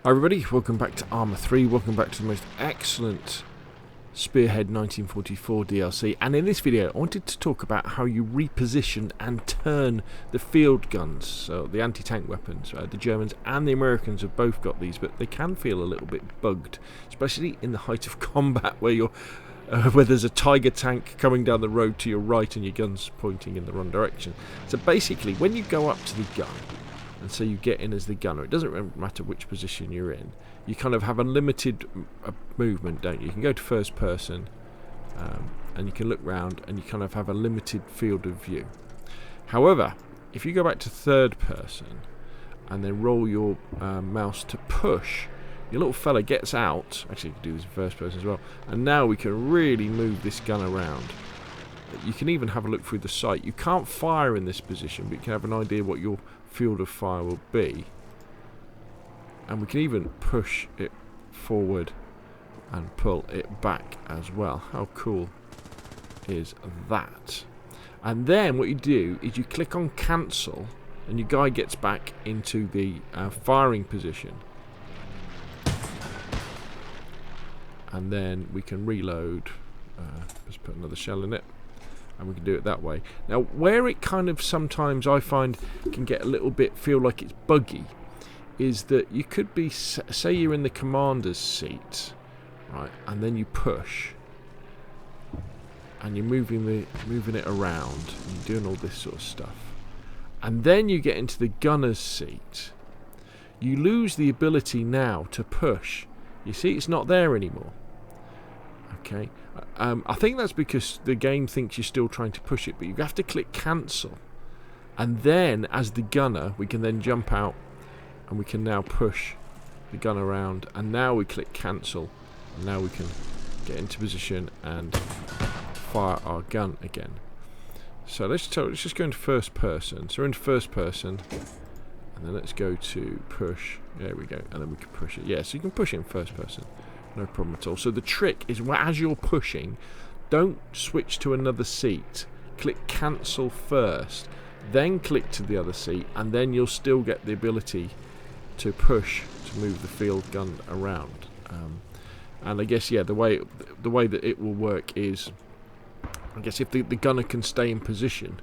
Hi everybody, welcome back to Arma 3, welcome back to the most excellent Spearhead 1944 DLC, and in this video I wanted to talk about how you reposition and turn the field guns, so the anti-tank weapons. The Germans and the Americans have both got these, but they can feel a little bit bugged, especially in the height of combat where you're where there's a Tiger tank coming down the road to your right and your gun's pointing in the wrong direction. So basically, when you go up to the gun, and so you get in as the gunner, it doesn't matter which position you're in, you kind of have unlimited movement, don't you? You can go to first person and you can look round and you kind of have a limited field of view. However, if you go back to third person and then roll your mouse to push, your little fella gets out. Actually, you can do this in first person as well, and now we can really move this gun around. You can even have a look through the sight. You can't fire in this position, but you can have an idea what your field of fire will be, and we can even push it forward and pull it back as well. How cool is that? And then what you do is you click on cancel and your guy gets back into the firing position, and then we can reload. Just put another shell in it, and we can do it that way. Now, where it kind of sometimes I find can get a little bit feel like it's buggy is that you could be, say you're in the commander's seat, right, and then you push and you're moving it around and you're doing all this sort of stuff, and then you get into the gunner's seat. You lose the ability now to push. You see, it's not there anymore. Okay, I think that's because the game thinks you're still trying to push it, but you have to click cancel, and then as the gunner we can then jump out and we can now push the gun around, and now we click cancel and now we can get into position and fire our gun again. So let's just go into first person. So we're in first person, and then let's go to push. There we go, and then we can push it. Yeah, so you can push it in first person. No problem at all. So the trick is, as you're pushing, don't switch to another seat. Click cancel first, then click to the other seat, and then you'll still get the ability to push to move the field gun around. And I guess, yeah, the way that it will work is, I guess, if the gunner can stay in position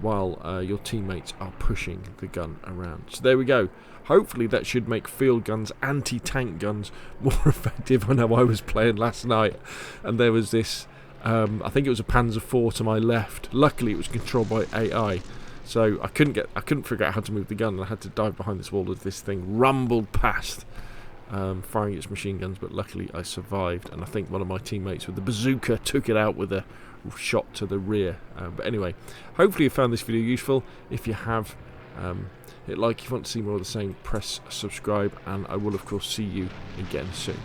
while your teammates are pushing the gun around. So there we go. Hopefully that should make field guns, anti-tank guns, more effective. I know I was playing last night and there was this, I think it was a Panzer IV to my left. Luckily it was controlled by AI, so I couldn't figure out how to move the gun, and I had to dive behind this wall as this thing rumbled past, firing its machine guns, but luckily I survived, and I think one of my teammates with the bazooka took it out with a shot to the rear. But anyway, hopefully you found this video useful. If you have, hit like. If you want to see more of the same, press subscribe, and I will of course see you again soon.